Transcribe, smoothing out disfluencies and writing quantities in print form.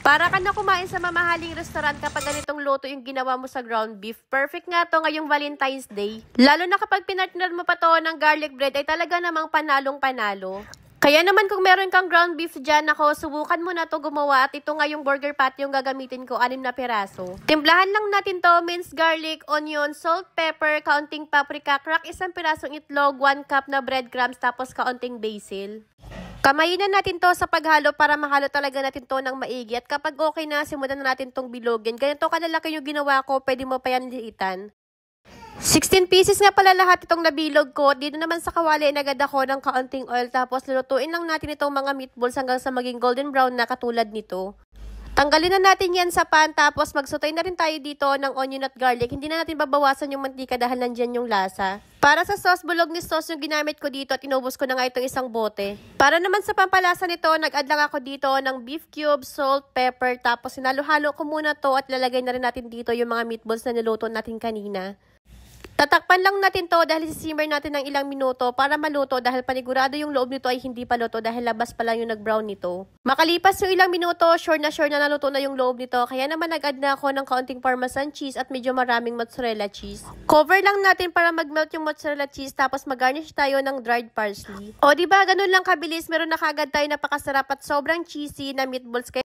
Para ka na kumain sa mamahaling restaurant kapag ganitong luto yung ginawa mo sa ground beef. Perfect nga to ngayong Valentine's Day. Lalo na kapag pinartner mo pa to ng garlic bread ay talaga namang panalong panalo. Kaya naman kung meron kang ground beef dyan, ako, subukan mo na to gumawa at ito nga yung burger patty yung gagamitin ko, 6 na piraso. Timplahan lang natin to, minced garlic, onion, salt, pepper, kaunting paprika, crack 1 pirasong itlog, 1 cup na breadcrumbs, tapos kaunting basil. Kamayin na natin to sa paghalo para mahalo talaga natin to ng maigi. At kapag okay na, simulan na natin tong bilogin. Ganito kalalaki yung ginawa ko, pwede mo pa yan liitan. 16 pieces nga pala lahat itong nabilog ko. Dito naman sa kawali, nagad ako ng kaunting oil. Tapos lulutuin lang natin itong mga meatballs hanggang sa maging golden brown na katulad nito. Tanggalin na natin yan sa pan, tapos magsutay na rin tayo dito ng onion at garlic. Hindi na natin babawasan yung mantika dahil nandyan yung lasa. Para sa sauce, bolognese sauce yung ginamit ko dito at inubos ko na nga itong isang bote. Para naman sa pampalasa nito, nag-add lang ako dito ng beef cubes, salt, pepper, tapos sinalo-halo ko muna to at lalagay na rin natin dito yung mga meatballs na niluto natin kanina. Tatakpan lang natin to dahil sisimmer natin ng ilang minuto para maluto dahil panigurado yung loob nito ay hindi pa luto dahil labas pa lang yung nag-brown nito. Makalipas yung ilang minuto, sure na naluto na yung loob nito kaya naman nag-add na ako ng kaunting parmesan cheese at medyo maraming mozzarella cheese. Cover lang natin para mag-melt yung mozzarella cheese tapos mag-garnish tayo ng dried parsley. O diba, ganun lang kabilis, meron na kagad tayo napakasarap at sobrang cheesy na meatballs.